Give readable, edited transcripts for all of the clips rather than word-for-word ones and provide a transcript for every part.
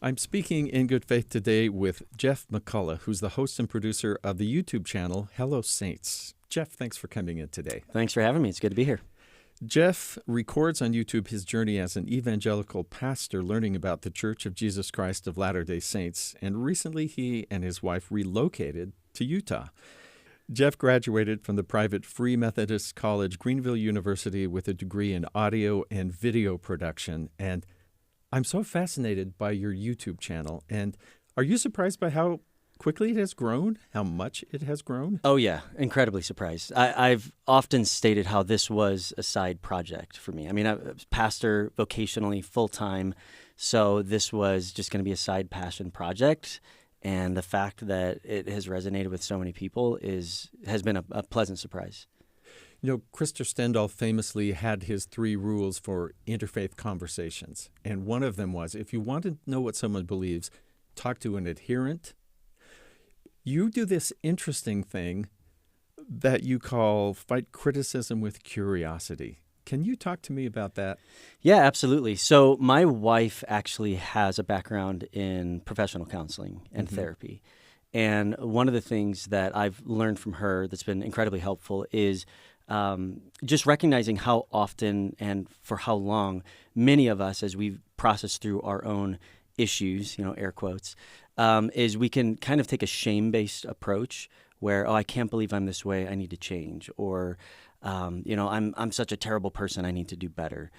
I'm speaking in good faith today with Jeff McCullough, who's the host and producer of the YouTube channel Hello Saints. Jeff, thanks for coming in today. Thanks for having me. It's good to be here. Jeff records on YouTube his journey as an evangelical pastor learning about the Church of Jesus Christ of Latter-day Saints, and recently he and his wife relocated to Utah. Jeff graduated from the private Free Methodist College, Greenville University, with a degree in audio and video production, and I'm so fascinated by your YouTube channel. And are you surprised by how quickly it has grown, how much it has grown? Oh, yeah. Incredibly surprised. I've often stated how this was a side project for me. I mean, I was pastor vocationally full-time, so this was just going to be a side passion project. And the fact that it has resonated with so many people has been a pleasant surprise. You know, Krister Stendahl famously had his 3 rules for interfaith conversations. And one of them was, if you want to know what someone believes, talk to an adherent. You do this interesting thing that you call fight criticism with curiosity. Can you talk to me about that? Yeah, absolutely. So my wife actually has a background in professional counseling and therapy. And one of the things that I've learned from her that's been incredibly helpful is just recognizing how often and for how long many of us, as we process through our own issues, air quotes, is we can kind of take a shame-based approach where, I can't believe I'm this way, I need to change, or, I'm such a terrible person, I need to do better.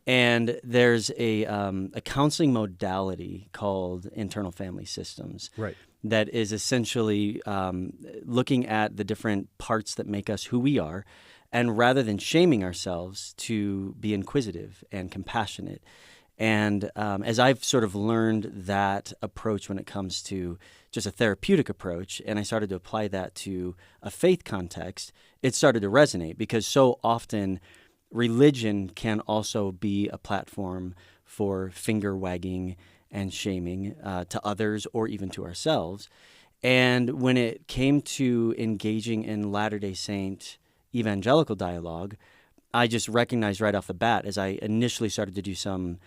And there's a counseling modality called internal family systems. Right. That is essentially looking at the different parts that make us who we are, and rather than shaming ourselves, to be inquisitive and compassionate. And as I've sort of learned that approach when it comes to just a therapeutic approach, and I started to apply that to a faith context, it started to resonate, because so often religion can also be a platform for finger wagging and shaming to others or even to ourselves. And when it came to engaging in Latter-day Saint evangelical dialogue, I just recognized right off the bat, as I initially started to do some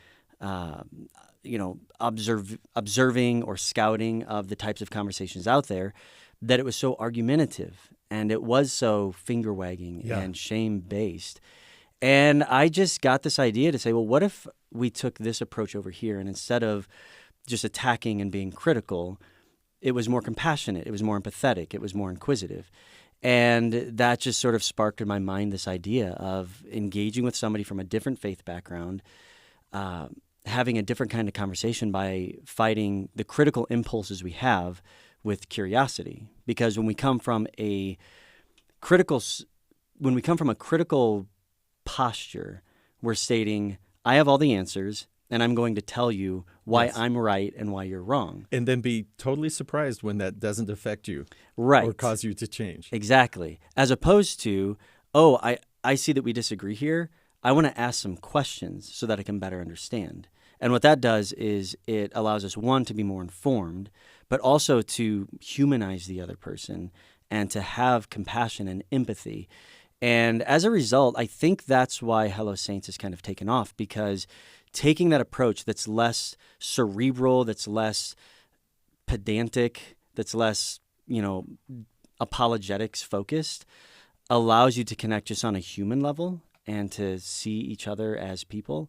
observing or scouting of the types of conversations out there, that it was so argumentative and it was so finger wagging and shame based. And I just got this idea to say, well, what if we took this approach over here, and instead of just attacking and being critical, it was more compassionate, it was more empathetic, it was more inquisitive. And that just sort of sparked in my mind this idea of engaging with somebody from a different faith background, having a different kind of conversation by fighting the critical impulses we have with curiosity. Because when we come from a critical posture, we're stating, I have all the answers, and I'm going to tell you why I'm right and why you're wrong. And then be totally surprised when that doesn't affect you. Right. Or cause you to change. Exactly. As opposed to, I see that we disagree here. I want to ask some questions so that I can better understand. And what that does is it allows us, one, to be more informed, but also to humanize the other person and to have compassion and empathy. And as a result, I think that's why Hello Saints has kind of taken off, because taking that approach that's less cerebral, that's less pedantic, that's less, apologetics focused, allows you to connect just on a human level and to see each other as people.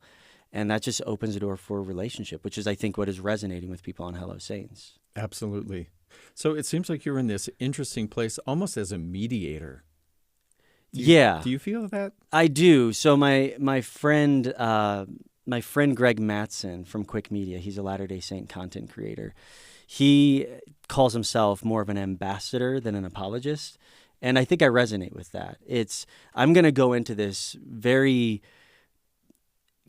And that just opens the door for a relationship, which is, I think, what is resonating with people on Hello Saints. Absolutely. So it seems like you're in this interesting place almost as a mediator. Do you feel that? I do. So my friend Greg Mattson from Quick Media, he's a Latter-day Saint content creator. He calls himself more of an ambassador than an apologist, and I think I resonate with that. I'm going to go into this very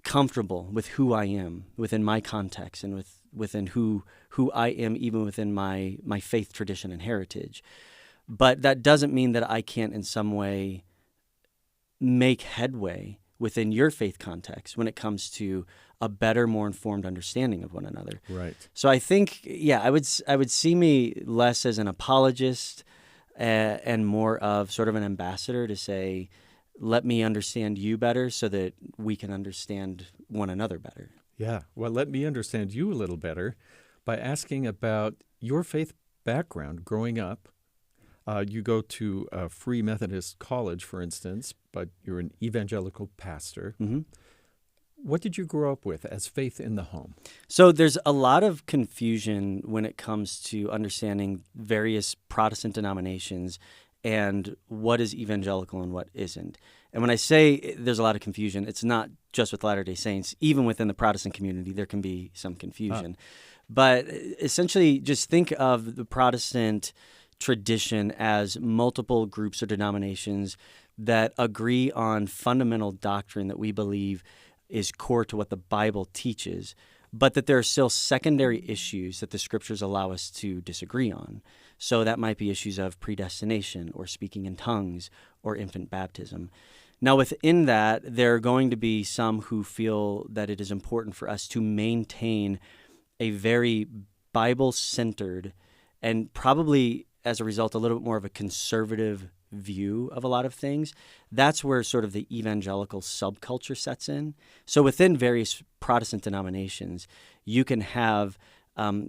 comfortable with who I am within my context and within who I am, even within my faith tradition and heritage. But that doesn't mean that I can't in some way make headway within your faith context when it comes to a better, more informed understanding of one another. Right. So I think, I would see me less as an apologist and more of sort of an ambassador to say, let me understand you better so that we can understand one another better. Yeah. Well, let me understand you a little better by asking about your faith background growing up. You go to a Free Methodist college, for instance, but you're an evangelical pastor. Mm-hmm. What did you grow up with as faith in the home? So there's a lot of confusion when it comes to understanding various Protestant denominations and what is evangelical and what isn't. And when I say there's a lot of confusion, it's not just with Latter-day Saints. Even within the Protestant community, there can be some confusion. But essentially, just think of the Protestant tradition as multiple groups or denominations that agree on fundamental doctrine that we believe is core to what the Bible teaches, but that there are still secondary issues that the Scriptures allow us to disagree on. So that might be issues of predestination or speaking in tongues or infant baptism. Now, within that, there are going to be some who feel that it is important for us to maintain a very Bible-centered and probably, as a result, a little bit more of a conservative view of a lot of things. That's where sort of the evangelical subculture sets in. So within various Protestant denominations, you can have,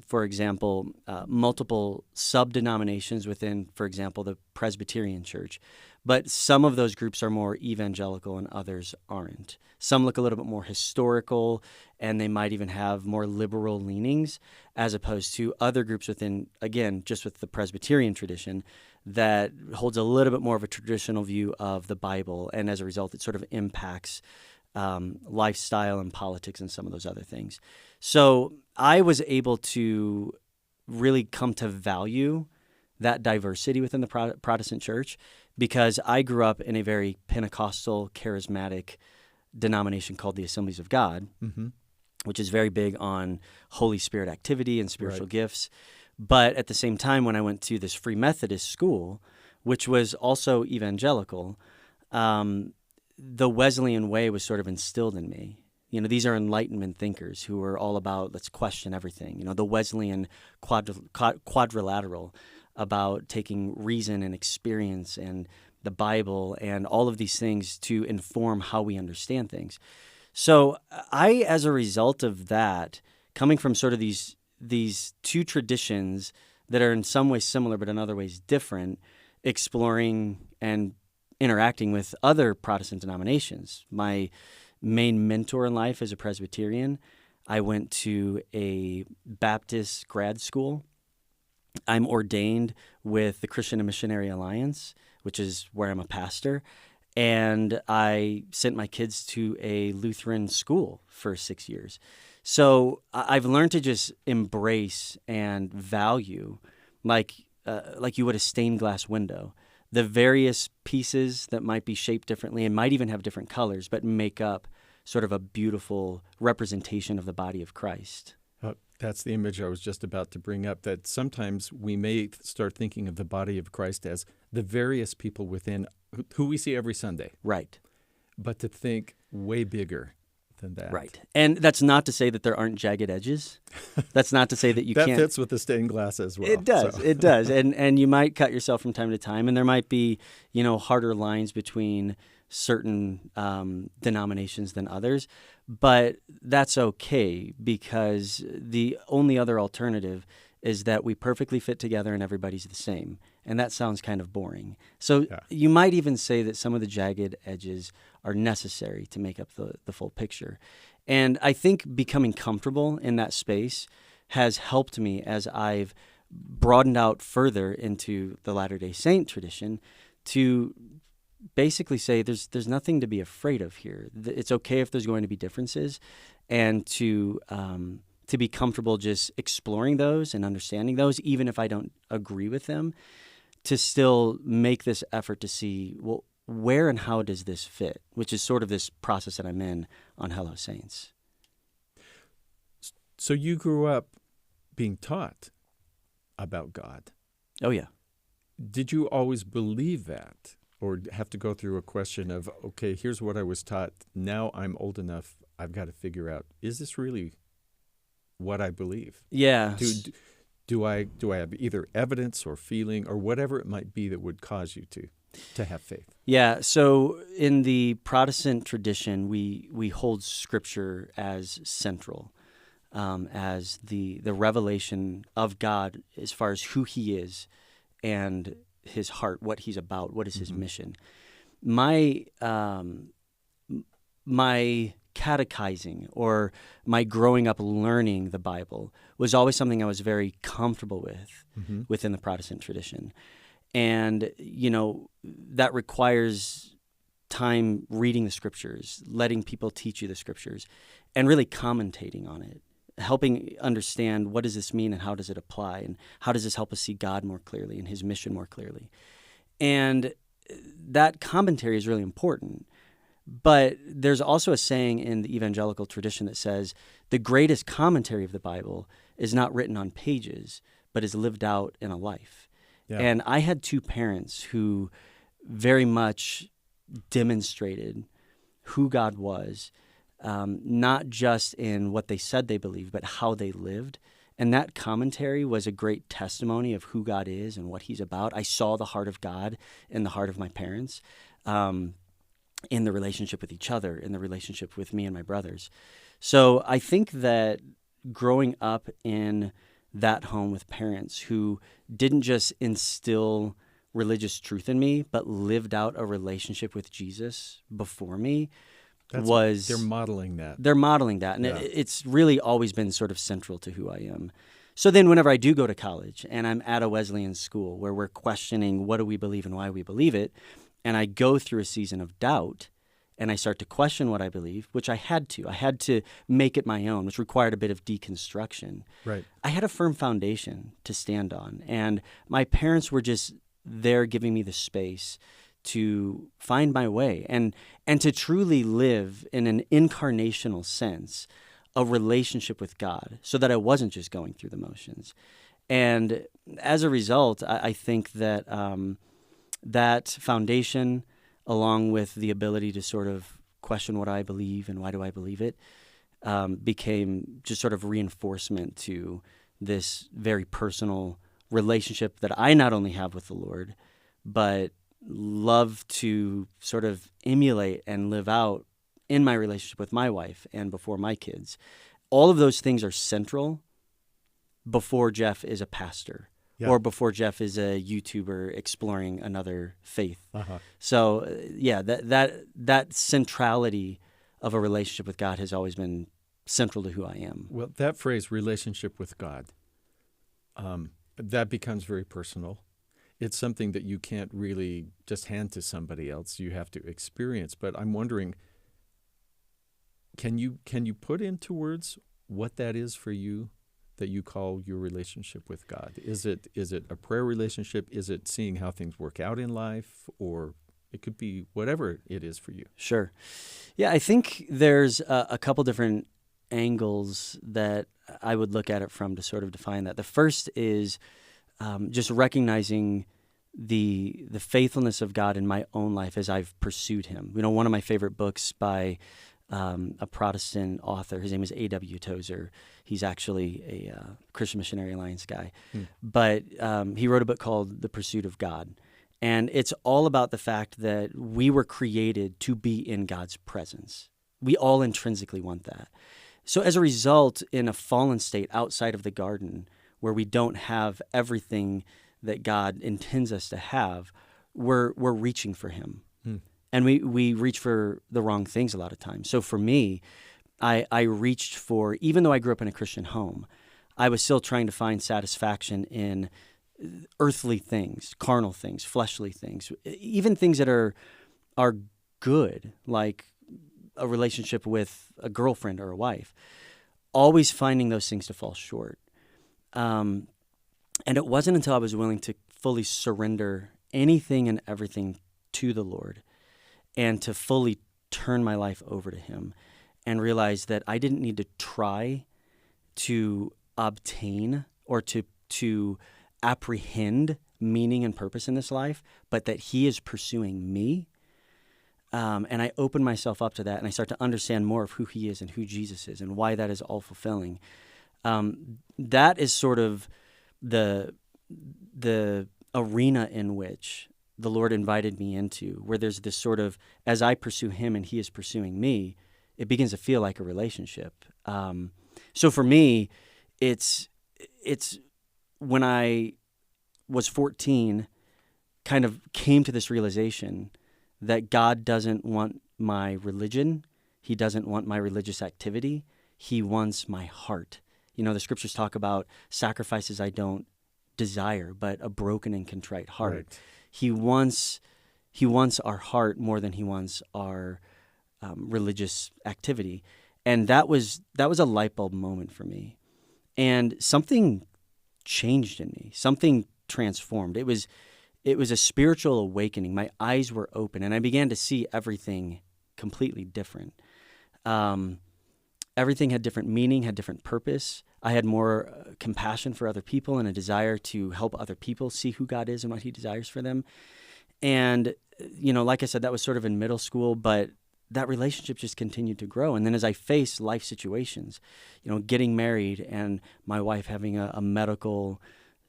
for example, multiple sub-denominations within, for example, the Presbyterian Church. But some of those groups are more evangelical and others aren't. Some look a little bit more historical, and they might even have more liberal leanings, as opposed to other groups within, again, just with the Presbyterian tradition, that holds a little bit more of a traditional view of the Bible, and as a result, it sort of impacts lifestyle and politics and some of those other things. So I was able to really come to value that diversity within the Protestant church because I grew up in a very Pentecostal, charismatic denomination called the Assemblies of God, Mm-hmm. which is very big on Holy Spirit activity and spiritual gifts. But at the same time, when I went to this Free Methodist school, which was also evangelical, the Wesleyan way was sort of instilled in me. You know, these are Enlightenment thinkers who are all about, let's question everything. You know, the Wesleyan quadrilateral about taking reason and experience and the Bible and all of these things to inform how we understand things. So I, as a result of that, coming from sort of these two traditions that are in some ways similar but in other ways different, exploring and interacting with other Protestant denominations. My main mentor in life is a Presbyterian. I went to a Baptist grad school. I'm ordained with the Christian and Missionary Alliance, which is where I'm a pastor. And I sent my kids to a Lutheran school for 6 years. So I've learned to just embrace and value, like you would a stained glass window, the various pieces that might be shaped differently and might even have different colors, but make up sort of a beautiful representation of the body of Christ. That's the image I was just about to bring up, that sometimes we may start thinking of the body of Christ as the various people within who we see every Sunday. Right. But to think way bigger than that. Right. And that's not to say that there aren't jagged edges. That's not to say that you that can't. That fits with the stained glass as well. It does. So. It does. And you might cut yourself from time to time, and there might be, harder lines between certain denominations than others. But that's okay, because the only other alternative is that we perfectly fit together and everybody's the same. And that sounds kind of boring. So You might even say that some of the jagged edges are necessary to make up the full picture. And I think becoming comfortable in that space has helped me as I've broadened out further into the Latter-day Saint tradition to basically say there's nothing to be afraid of here. It's okay if there's going to be differences, and to be comfortable just exploring those and understanding those, even if I don't agree with them, to still make this effort to see, well, where and how does this fit, which is sort of this process that I'm in on Hello Saints. So you grew up being taught about God. Oh, yeah. Did you always believe that? Or have to go through a question of, okay, here's what I was taught. Now I'm old enough, I've got to figure out, is this really what I believe? Yeah. Do I have either evidence or feeling or whatever it might be that would cause you to? to have faith? Yeah, so in the Protestant tradition, we hold Scripture as central, as the revelation of God as far as who He is and His heart, what He's about, what is His mission. My catechizing or my growing up learning the Bible was always something I was very comfortable with within the Protestant tradition. And, that requires time reading the Scriptures, letting people teach you the Scriptures, and really commentating on it, helping understand what does this mean and how does it apply, and how does this help us see God more clearly and His mission more clearly. And that commentary is really important. But there's also a saying in the evangelical tradition that says the greatest commentary of the Bible is not written on pages, but is lived out in a life. Yeah. And I had two parents who very much demonstrated who God was, not just in what they said they believed, but how they lived. And that commentary was a great testimony of who God is and what He's about. I saw the heart of God in the heart of my parents. In the relationship with each other, in the relationship with me and my brothers. So I think that growing up in that home with parents who didn't just instill religious truth in me, but lived out a relationship with Jesus before me, they're modeling that. They're modeling that. And it's really always been sort of central to who I am. So then whenever I do go to college and I'm at a Wesleyan school where we're questioning what do we believe and why we believe it, and I go through a season of doubt, and I start to question what I believe, which I had to. I had to make it my own, which required a bit of deconstruction. Right. I had a firm foundation to stand on, and my parents were just there giving me the space to find my way and to truly live in an incarnational sense a relationship with God so that I wasn't just going through the motions. And as a result, I think that that foundation, along with the ability to sort of question what I believe and why do I believe it, became just sort of reinforcement to this very personal relationship that I not only have with the Lord, but love to sort of emulate and live out in my relationship with my wife and before my kids. All of those things are central before Jeff is a pastor. Yeah. Or before Jeff is a YouTuber exploring another faith. So, that centrality of a relationship with God has always been central to who I am. Well, that phrase, relationship with God, that becomes very personal. It's something that you can't really just hand to somebody else. You have to experience. But I'm wondering, can you put into words what that is for you? That you call your relationship with God? Is it a prayer relationship? Is it seeing how things work out in life? Or it could be whatever it is for you. Sure. Yeah, I think there's a couple different angles that I would look at it from to sort of define that. The first is just recognizing the faithfulness of God in my own life as I've pursued Him. One of my favorite books by a Protestant author. His name is A.W. Tozer. He's actually a Christian Missionary Alliance guy. But he wrote a book called The Pursuit of God. And it's all about the fact that we were created to be in God's presence. We all intrinsically want that. So as a result, in a fallen state outside of the garden, where we don't have everything that God intends us to have, we're reaching for Him. And we reach for the wrong things a lot of times. So for me, I reached for, even though I grew up in a Christian home, I was still trying to find satisfaction in earthly things, carnal things, fleshly things, even things that are good, like a relationship with a girlfriend or a wife, always finding those things to fall short. And it wasn't until I was willing to fully surrender anything and everything to the Lord and to fully turn my life over to Him and realize that I didn't need to try to obtain or to apprehend meaning and purpose in this life, but that He is pursuing me. And I open myself up to that, and I start to understand more of who He is and who Jesus is and why that is all fulfilling. That is sort of the arena in which the Lord invited me into, where there's this sort of, as I pursue him and he is pursuing me, it begins to feel like a relationship. So for me, it's when I was 14, kind of came to this realization that God doesn't want my religion. He doesn't want my religious activity. He wants my heart. You know, the scriptures talk about sacrifices I don't desire, but a broken and contrite heart. Right. He wants our heart more than he wants our religious activity. And that was a light bulb moment for me. And something changed in me. Something transformed. It was a spiritual awakening. My eyes were open, and I began to see everything completely different. Everything had different meaning, had different purpose. I had more compassion for other people and a desire to help other people see who God is and what he desires for them. And, you know, like I said, that was sort of in middle school, but that relationship just continued to grow. And then as I faced life situations, you know, getting married and my wife having a medical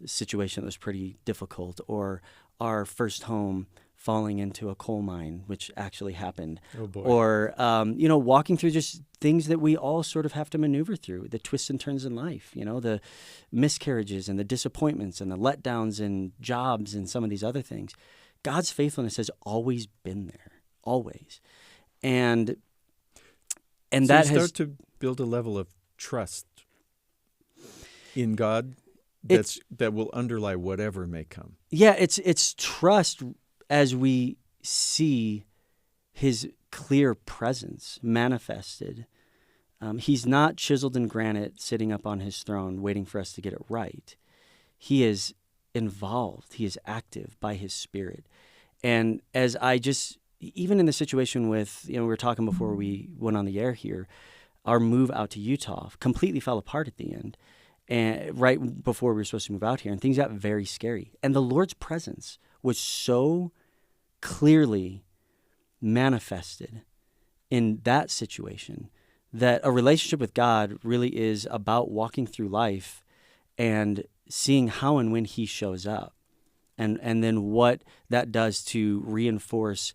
situation that was pretty difficult, or our first home falling into a coal mine, which actually happened. Oh boy. Or, you know, walking through just things that we all sort of have to maneuver through, the twists and turns in life, you know, the miscarriages and the disappointments and the letdowns in jobs and some of these other things. God's faithfulness has always been there, always. And so that you has start to build a level of trust in God that will underlie whatever may come. Yeah, it's trust as we see his clear presence manifested. He's not chiseled in granite, sitting up on his throne, waiting for us to get it right. He is involved. He is active by his Spirit. And as I just, even in the situation with, you know, we were talking before we went on the air here, our move out to Utah completely fell apart at the end. And right before we were supposed to move out here, and things got very scary. And the Lord's presence was so clearly manifested in that situation that a relationship with God really is about walking through life and seeing how and when he shows up, and then what that does to reinforce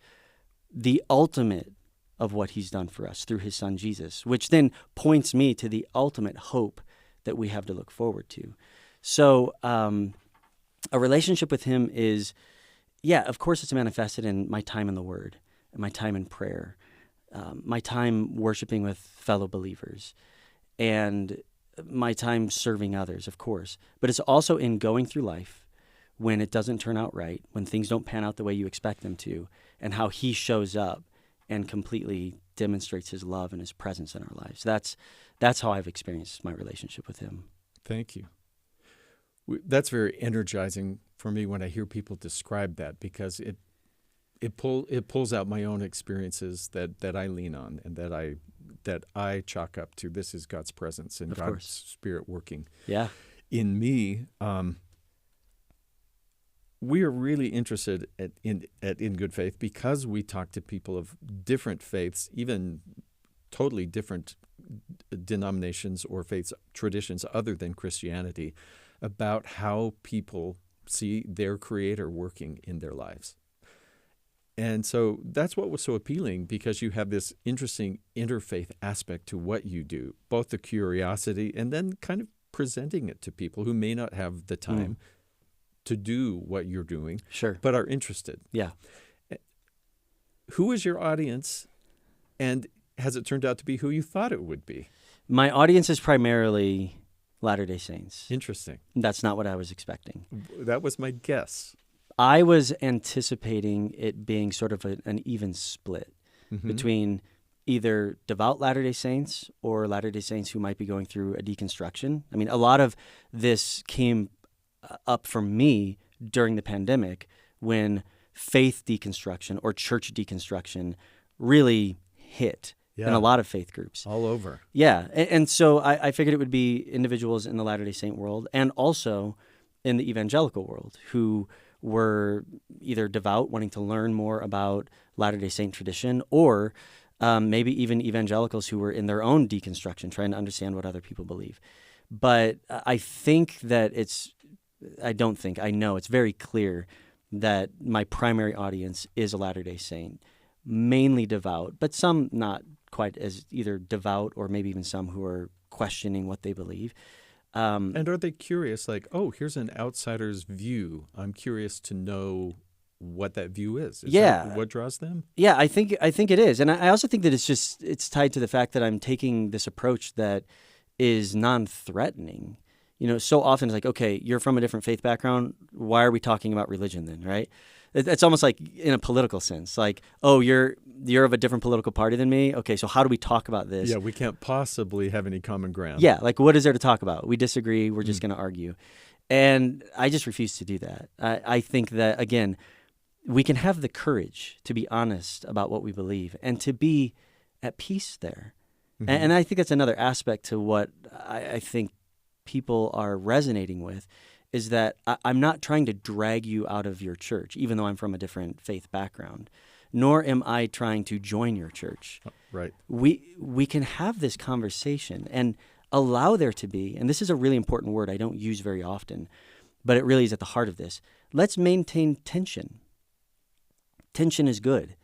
the ultimate of what he's done for us through his son Jesus, which then points me to the ultimate hope that we have to look forward to. So a relationship with him is, yeah, of course it's manifested in my time in the Word, my time in prayer, my time worshiping with fellow believers, and my time serving others, of course. But it's also in going through life when it doesn't turn out right, when things don't pan out the way you expect them to, and how he shows up and completely demonstrates his love and his presence in our lives. That's how I've experienced my relationship with him. Thank you. That's very energizing for me when I hear people describe that, because it pulls out my own experiences that I lean on and that I chalk up to. This is God's presence and God's Spirit working in me. We are really interested in good faith because we talk to people of different faiths, even totally different denominations or faiths, traditions other than Christianity, about how people see their Creator working in their lives. And so that's what was so appealing, because you have this interesting interfaith aspect to what you do, both the curiosity and then kind of presenting it to people who may not have the time to do what you're doing, but are interested. Yeah. Who is your audience, and has it turned out to be who you thought it would be? My audience is primarily Latter-day Saints. Interesting. That's not what I was expecting. That was my guess. I was anticipating it being sort of an even split between either devout Latter-day Saints or Latter-day Saints who might be going through a deconstruction. I mean, a lot of this came up for me during the pandemic, when faith deconstruction or church deconstruction really hit in a lot of faith groups. All over. Yeah. And so I figured it would be individuals in the Latter-day Saint world and also in the evangelical world who were either devout, wanting to learn more about Latter-day Saint tradition, or maybe even evangelicals who were in their own deconstruction, trying to understand what other people believe. But I know it's very clear that my primary audience is a Latter-day Saint, mainly devout, but some not quite as either devout or maybe even some who are questioning what they believe. And are they curious, like, oh, here's an outsider's view. I'm curious to know what that view is. Is that what draws them? Yeah, I think it is. And I also think that it's tied to the fact that I'm taking this approach that is non-threatening. So often it's like, okay, you're from a different faith background. Why are we talking about religion then, right? It's almost like in a political sense, like, oh, you're of a different political party than me. Okay, so how do we talk about this? Yeah, we can't possibly have any common ground. Yeah, like what is there to talk about? We disagree. We're just going to argue. And I just refuse to do that. I think that, again, we can have the courage to be honest about what we believe and to be at peace there. Mm-hmm. And I think that's another aspect to what I think people are resonating with, is that I'm not trying to drag you out of your church, even though I'm from a different faith background, nor am I trying to join your church. Right. We can have this conversation and allow there to be, and this is a really important word I don't use very often, but it really is at the heart of this. Let's maintain tension. Tension is good,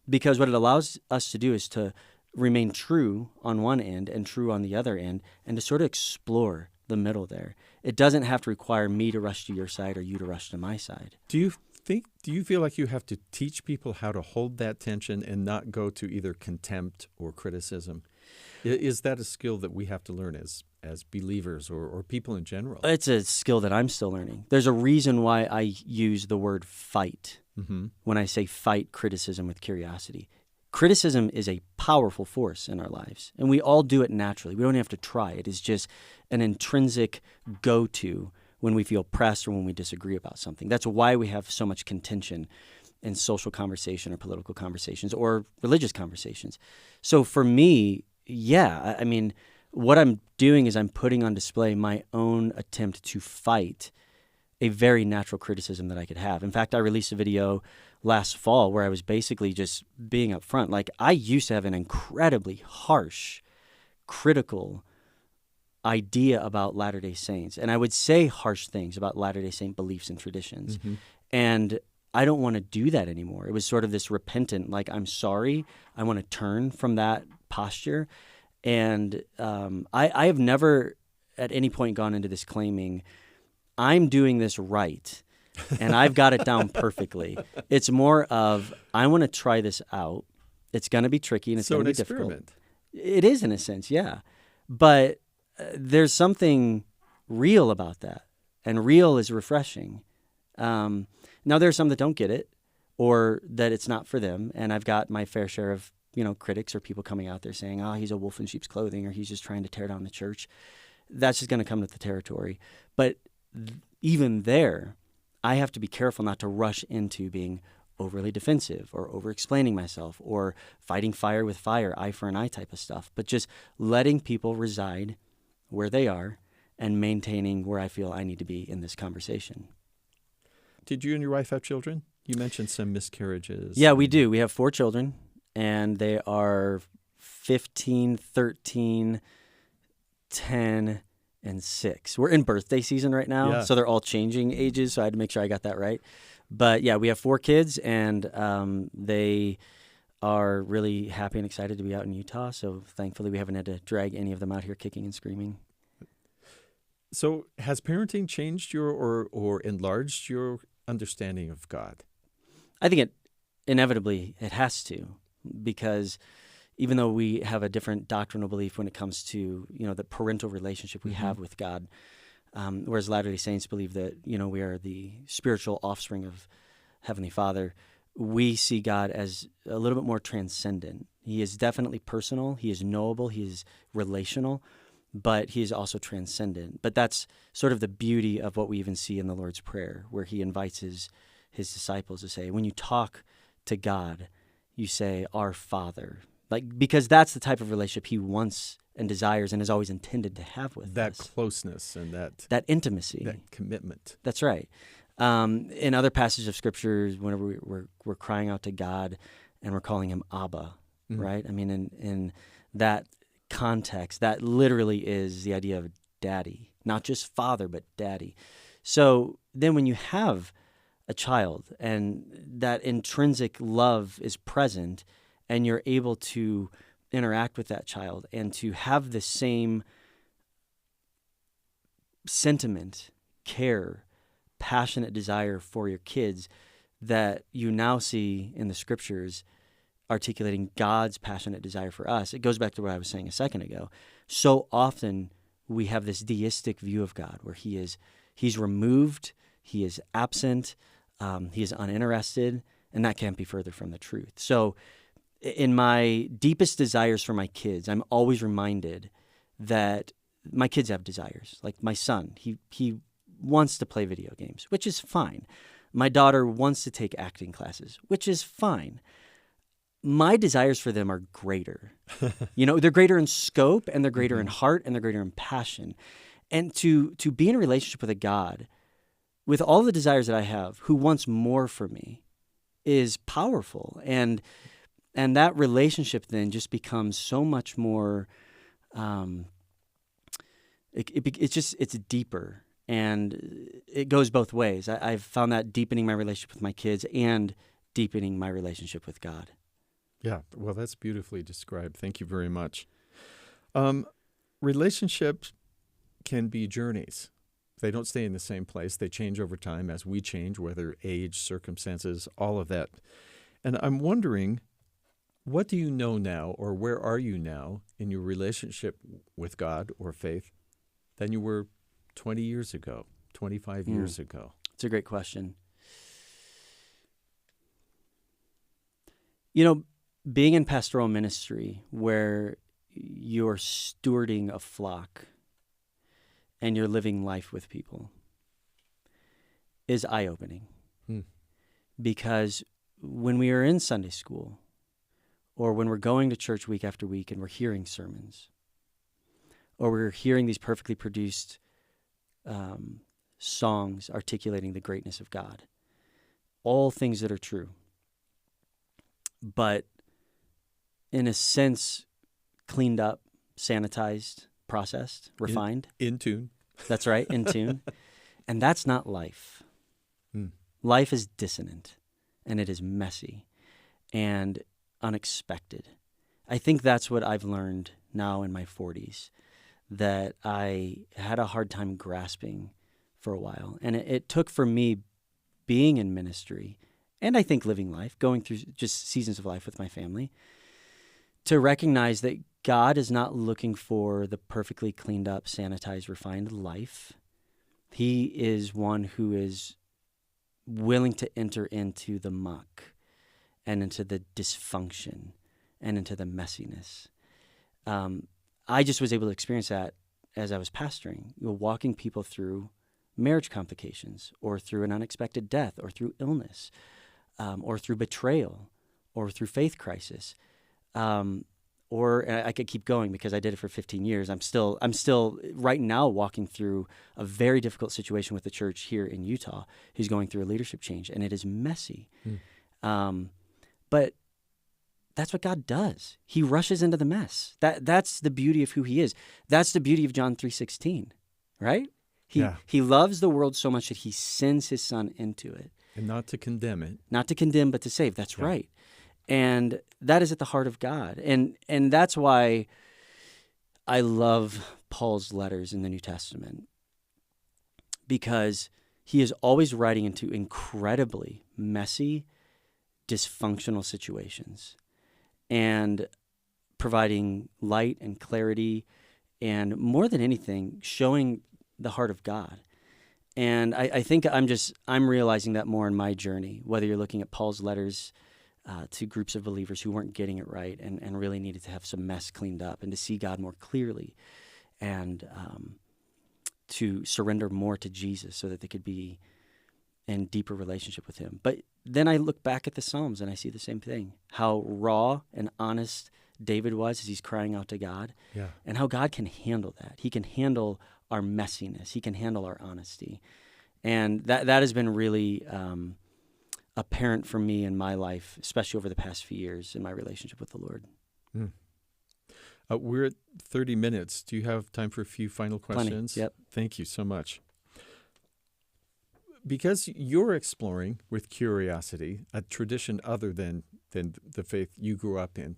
because what it allows us to do is to remain true on one end and true on the other end, and to sort of explore the middle there. It doesn't have to require me to rush to your side or you to rush to my side. Do you feel like you have to teach people how to hold that tension and not go to either contempt or criticism? Is that a skill that we have to learn as believers or people in general? It's a skill that I'm still learning. There's a reason why I use the word fight when I say fight criticism with curiosity. Criticism is a powerful force in our lives, and we all do it naturally. We don't have to try. It is just an intrinsic go-to when we feel pressed or when we disagree about something. That's why we have so much contention in social conversation or political conversations or religious conversations. So for me, yeah, I mean, what I'm doing is I'm putting on display my own attempt to fight a very natural criticism that I could have. In fact, I released a video last fall where I was basically just being upfront. Like, I used to have an incredibly harsh, critical idea about Latter-day Saints. And I would say harsh things about Latter-day Saint beliefs and traditions. And I don't want to do that anymore. It was sort of this repentant, like, I'm sorry. I want to turn from that posture. And I have never at any point gone into this claiming, I'm doing this right and I've got it down perfectly. It's more of, I want to try this out. It's going to be tricky and it's going to be difficult. It is, in a sense, yeah. But there's something real about that, and real is refreshing. Now, there are some that don't get it, or that it's not for them, and I've got my fair share of critics or people coming out there saying, oh, he's a wolf in sheep's clothing, or he's just trying to tear down the church. That's just going to come with the territory. But even there, I have to be careful not to rush into being overly defensive or over-explaining myself or fighting fire with fire, eye for an eye type of stuff, but just letting people reside where they are and maintaining where I feel I need to be in this conversation. Did you and your wife have children? You mentioned some miscarriages. Yeah, we do. We have 4 children, and they are 15, 13, 10, and 6. We're in birthday season right now, so they're all changing ages, so I had to make sure I got that right. But yeah, we have 4 kids, and they are really happy and excited to be out in Utah, so thankfully we haven't had to drag any of them out here kicking and screaming. So has parenting changed your or enlarged your understanding of God? I think inevitably it has to, because even though we have a different doctrinal belief when it comes to the parental relationship we have with God, whereas Latter-day Saints believe that we are the spiritual offspring of Heavenly Father, we see God as a little bit more transcendent. He is definitely personal, he is knowable, he is relational, but he is also transcendent. But that's sort of the beauty of what we even see in the Lord's Prayer, where he invites his disciples to say, when you talk to God, you say, Our Father. Because that's the type of relationship he wants and desires and has always intended to have with that us. That closeness and that intimacy. That commitment. That's right. In other passages of Scripture, whenever we're crying out to God and we're calling him Abba, right? I mean, in that context, that literally is the idea of daddy, not just father, but daddy. So then when you have a child, and that intrinsic love is present, and you're able to interact with that child and to have the same sentiment, care, passionate desire for your kids that you now see in the scriptures articulating God's passionate desire for us. It goes back to what I was saying a second ago. So often we have this deistic view of God where he's removed, he is absent, he is uninterested, and that can't be further from the truth. So in my deepest desires for my kids, I'm always reminded that my kids have desires. Like my son, he wants to play video games, which is fine. My daughter wants to take acting classes, which is fine. My desires for them are greater. They're greater in scope, and they're greater in heart, and they're greater in passion. And to be in a relationship with a God, with all the desires that I have, who wants more for me, is powerful. And that relationship then just becomes so much more, it's deeper. And it goes both ways. I've found that deepening my relationship with my kids and deepening my relationship with God. Yeah, well, that's beautifully described. Thank you very much. Relationships can be journeys. They don't stay in the same place. They change over time as we change, whether age, circumstances, all of that. And I'm wondering, what do you know now, or where are you now in your relationship with God or faith than you were 20 years ago, 25 years ago? It's a great question. Being in pastoral ministry where you're stewarding a flock and you're living life with people is eye-opening. Because when we are in Sunday school or when we're going to church week after week and we're hearing sermons or we're hearing these perfectly produced songs articulating the greatness of God, all things that are true, but in a sense, cleaned up, sanitized, processed, refined. In tune. That's right, in tune. And that's not life. Life is dissonant, and it is messy and unexpected. I think that's what I've learned now in my 40s, that I had a hard time grasping for a while. And it took for me being in ministry, and I think living life, going through just seasons of life with my family, to recognize that God is not looking for the perfectly cleaned up, sanitized, refined life. He is one who is willing to enter into the muck and into the dysfunction and into the messiness. I just was able to experience that as I was pastoring, walking people through marriage complications or through an unexpected death or through illness or through betrayal or through faith crisis. Or I could keep going because I did it for 15 years. I'm still right now walking through a very difficult situation with the church here in Utah who's going through a leadership change, and it is messy. But that's what God does. He rushes into the mess. That's the beauty of who he is. That's the beauty of John 3:16, right? He loves the world so much that he sends his son into it. And not to condemn it. Not to condemn, but to save. That's right. And that is at the heart of God. And that's why I love Paul's letters in the New Testament, because he is always writing into incredibly messy, dysfunctional situations and providing light and clarity and, more than anything, showing the heart of God. And I think I'm realizing that more in my journey, whether you're looking at Paul's letters to groups of believers who weren't getting it right and really needed to have some mess cleaned up and to see God more clearly and to surrender more to Jesus so that they could be in deeper relationship with him. But then I look back at the Psalms and I see the same thing, how raw and honest David was as he's crying out to God, and how God can handle that. He can handle our messiness. He can handle our honesty. And that has been really apparent for me in my life, especially over the past few years in my relationship with the Lord. We're at 30 minutes. Do you have time for a few final questions? Plenty. Yep. Thank you so much. because you're exploring with curiosity a tradition other than the faith you grew up in,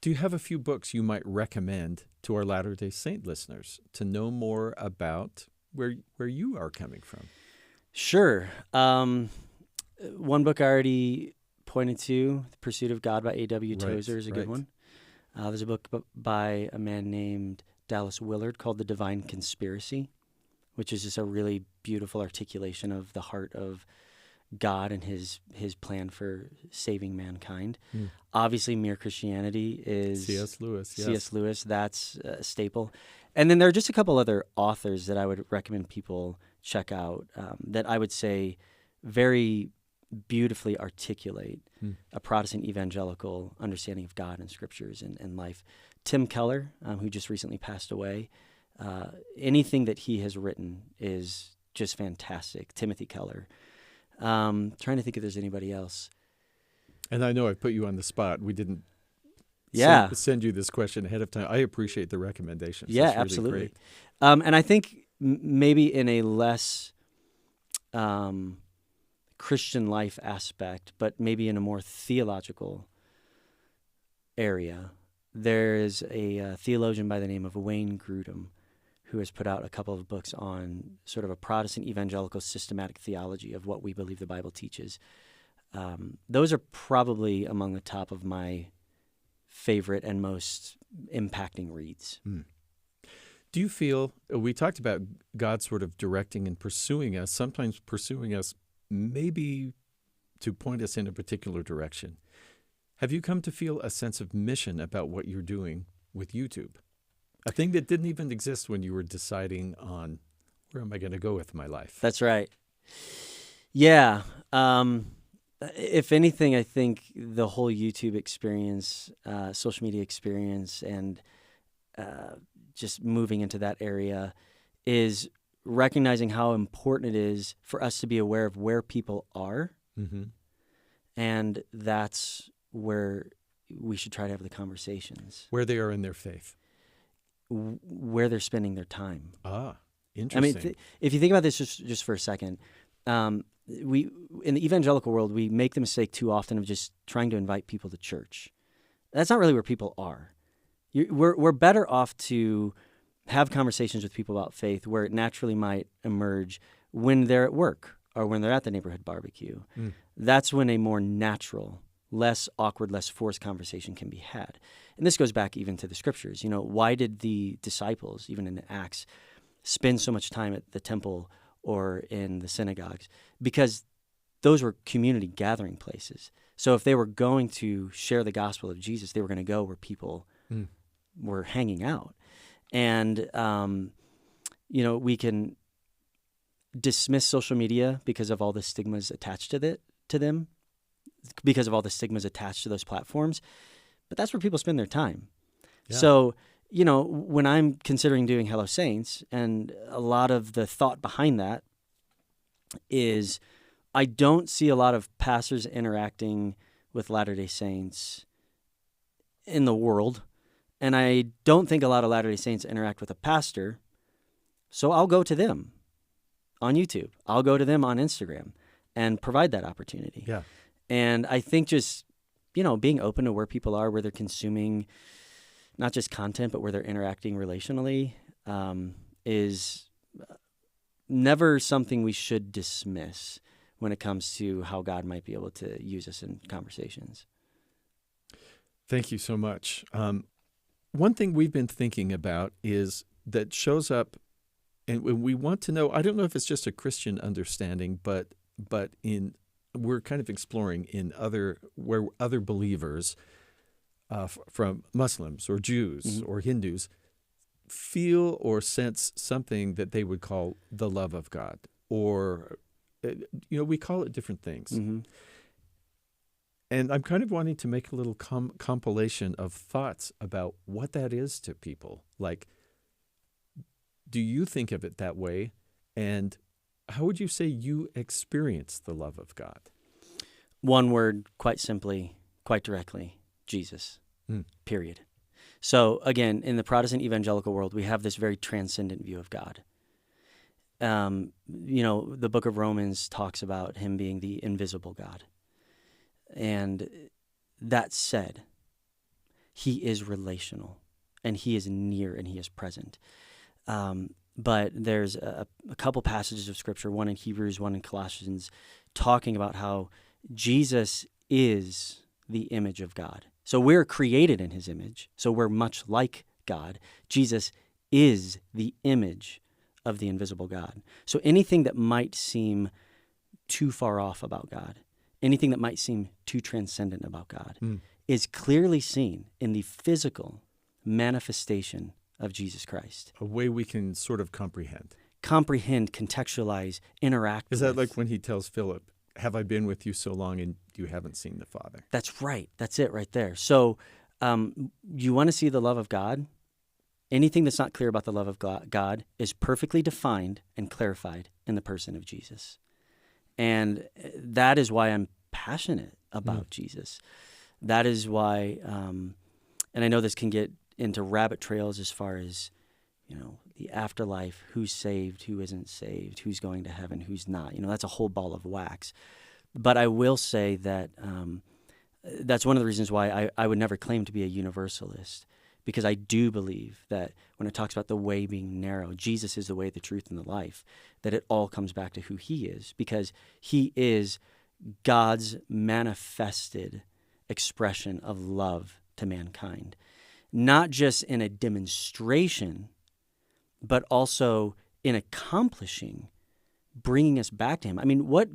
do you have a few books you might recommend to our Latter-day Saint listeners to know more about where you are coming from? Sure. One book I already pointed to, The Pursuit of God by A.W. Tozer, is a good one. There's a book by a man named Dallas Willard called The Divine Conspiracy, which is just a really beautiful articulation of the heart of God and his plan for saving mankind. Obviously, Mere Christianity is C.S. Lewis. Yes. C.S. Lewis, that's a staple. And then there are just a couple other authors that I would recommend people check out that I would say very beautifully articulate a Protestant evangelical understanding of God and scriptures and life. Tim Keller, who just recently passed away, anything that he has written is just fantastic. Timothy Keller. Trying to think if there's anybody else. And I know I put you on the spot. We didn't send you this question ahead of time. I appreciate the recommendations. Yeah, really absolutely. Great. And I think maybe in a less Christian life aspect, but maybe in a more theological area, there is a theologian by the name of Wayne Grudem who has put out a couple of books on sort of a Protestant evangelical systematic theology of what we believe the Bible teaches. Those are probably among the top of my favorite and most impacting reads. Do you feel, we talked about God sort of directing and pursuing us, sometimes pursuing us maybe to point us in a particular direction. Have you come to feel a sense of mission about what you're doing with YouTube? A thing that didn't even exist when you were deciding on where am I going to go with my life? That's right. Yeah. If anything, I think the whole YouTube experience, social media experience, and just moving into that area is recognizing how important it is for us to be aware of where people are. And that's where we should try to have the conversations. Where they are in their faith. Where they're spending their time. Interesting. I mean, if you think about this just for a second, we in the evangelical world, we make the mistake too often of just trying to invite people to church. That's not really where people are. We're better off to have conversations with people about faith where it naturally might emerge when they're at work or when they're at the neighborhood barbecue. That's when a more natural, less awkward, less forced conversation can be had. And this goes back even to the scriptures. You know, why did the disciples, even in Acts, spend so much time at the temple or in the synagogues? Because those were community gathering places. So if they were going to share the gospel of Jesus, they were going to go where people were hanging out. And, we can dismiss social media because of all the stigmas attached to them, because of all the stigmas attached to those platforms. But that's where people spend their time. Yeah. So, when I'm considering doing Hello Saints, and a lot of the thought behind that is I don't see a lot of pastors interacting with Latter-day Saints in the world, and I don't think a lot of Latter-day Saints interact with a pastor, so I'll go to them on YouTube. I'll go to them on Instagram and provide that opportunity. Yeah. And I think just, being open to where people are, where they're consuming not just content, but where they're interacting relationally, is never something we should dismiss when it comes to how God might be able to use us in conversations. Thank you so much. One thing we've been thinking about is that shows up, and we want to know, I don't know if it's just a Christian understanding, but we're kind of exploring where other believers from Muslims or Jews or Hindus feel or sense something that they would call the love of God, or we call it different things. And I'm kind of wanting to make a little compilation of thoughts about what that is to people. Like, do you think of it that way? And how would you say you experience the love of God? One word, quite simply, quite directly, Jesus, period. So again, in the Protestant evangelical world, we have this very transcendent view of God. the book of Romans talks about him being the invisible God. And that said, he is relational, and he is near, and he is present. But there's a couple passages of Scripture, one in Hebrews, one in Colossians, talking about how Jesus is the image of God. So we're created in his image, so we're much like God. Jesus is the image of the invisible God. So anything that might seem too far off about God, anything that might seem too transcendent about God, is clearly seen in the physical manifestation of Jesus Christ. A way we can sort of comprehend, Contextualize, interact with. Is that like when he tells Philip, have I been with you so long and you haven't seen the Father? That's right. That's it right there. So you want to see the love of God? Anything that's not clear about the love of God is perfectly defined and clarified in the person of Jesus. And that is why I'm passionate about Jesus. That is why, and I know this can get into rabbit trails as far as, the afterlife, who's saved, who isn't saved, who's going to heaven, who's not. That's a whole ball of wax. But I will say that that's one of the reasons why I would never claim to be a universalist, because I do believe that when it talks about the way being narrow, Jesus is the way, the truth, and the life, that it all comes back to who he is, because he is God's manifested expression of love to mankind, not just in a demonstration, but also in accomplishing, bringing us back to him. I mean, what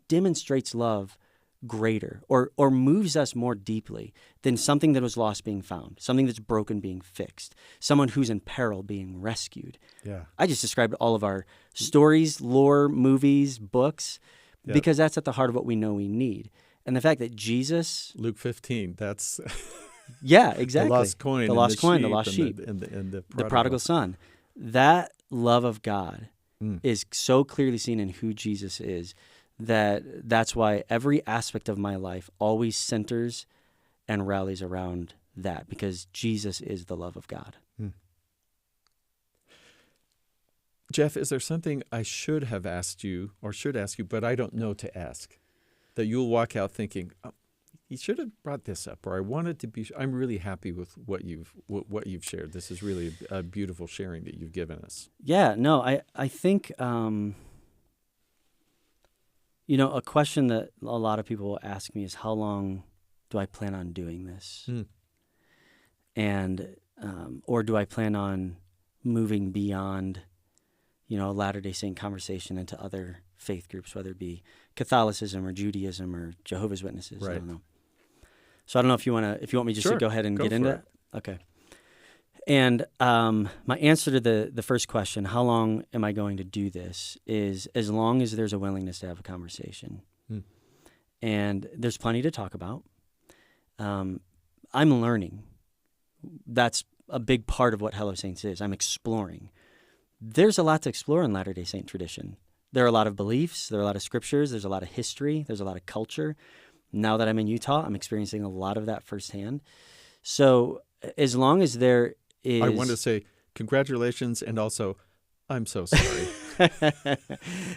demonstrates love greater or moves us more deeply than something that was lost being found, something that's broken being fixed, someone who's in peril being rescued? Yeah. I just described all of our stories, lore, movies, books, because that's at the heart of what we know we need. And the fact that Jesus... Luke 15, that's... Yeah, exactly. The lost coin, the lost sheep, and the prodigal son. That love of God is so clearly seen in who Jesus is, that's why every aspect of my life always centers and rallies around that, because Jesus is the love of God. Jeff, is there something I should have asked you or should ask you, but I don't know to ask, that you'll walk out thinking, oh, he should have brought this up, or I wanted to be? I'm really happy with what you've shared. This is really a beautiful sharing that you've given us. Yeah, no, I think a question that a lot of people will ask me is, how long do I plan on doing this? And or do I plan on moving beyond, a Latter-day Saint conversation into other faith groups, whether it be Catholicism or Judaism or Jehovah's Witnesses? Right. I don't know. So I don't know if you want me just to go ahead and get into it. Okay. And my answer to the first question, how long am I going to do this, is as long as there's a willingness to have a conversation. And there's plenty to talk about. I'm learning. That's a big part of what Hello Saints is. I'm exploring. There's a lot to explore in Latter-day Saint tradition. There are a lot of beliefs, there are a lot of scriptures, there's a lot of history, there's a lot of culture. Now that I'm in Utah, I'm experiencing a lot of that firsthand. So as long as there is... I want to say congratulations, and also, I'm so sorry.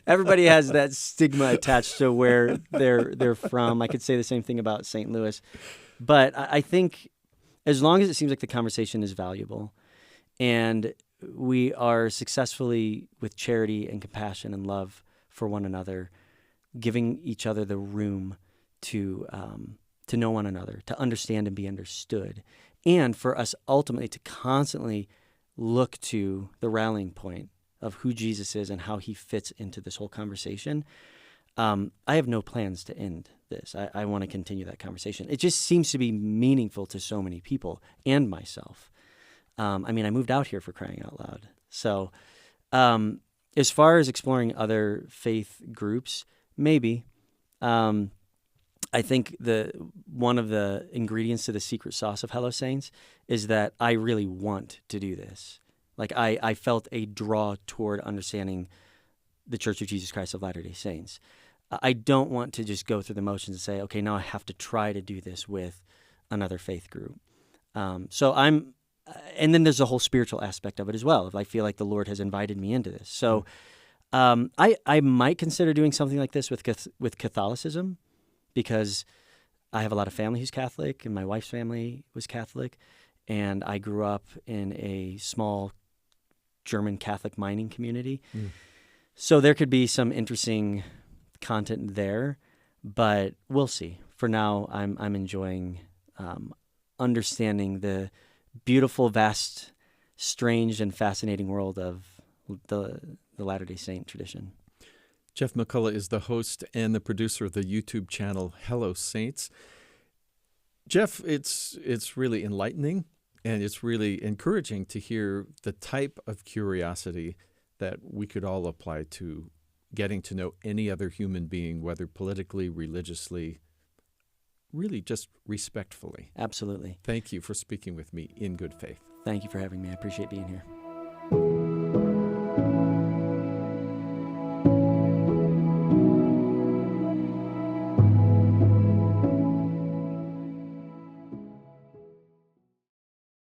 Everybody has that stigma attached to where they're from. I could say the same thing about St. Louis. But I think as long as it seems like the conversation is valuable and we are successfully, with charity and compassion and love for one another, giving each other the room to know one another, to understand and be understood, and for us ultimately to constantly look to the rallying point of who Jesus is and how he fits into this whole conversation, I have no plans to end this. I want to continue that conversation. It just seems to be meaningful to so many people and myself. I moved out here, for crying out loud. So as far as exploring other faith groups, maybe. I think one of the ingredients to the secret sauce of Hello Saints is that I really want to do this. Like I felt a draw toward understanding the Church of Jesus Christ of Latter-day Saints. I don't want to just go through the motions and say, okay, now I have to try to do this with another faith group. So I'm and then there's a whole spiritual aspect of it as well. If I feel like the Lord has invited me into this. So I might consider doing something like this with Catholicism, because I have a lot of family who's Catholic, and my wife's family was Catholic, and I grew up in a small German Catholic mining community. So there could be some interesting content there, but we'll see. For now, I'm enjoying understanding the beautiful, vast, strange, and fascinating world of the Latter-day Saint tradition. Jeff McCullough is the host and the producer of the YouTube channel Hello Saints. Jeff, it's really enlightening, and it's really encouraging to hear the type of curiosity that we could all apply to getting to know any other human being, whether politically, religiously, really just respectfully. Absolutely. Thank you for speaking with me in good faith. Thank you for having me. I appreciate being here.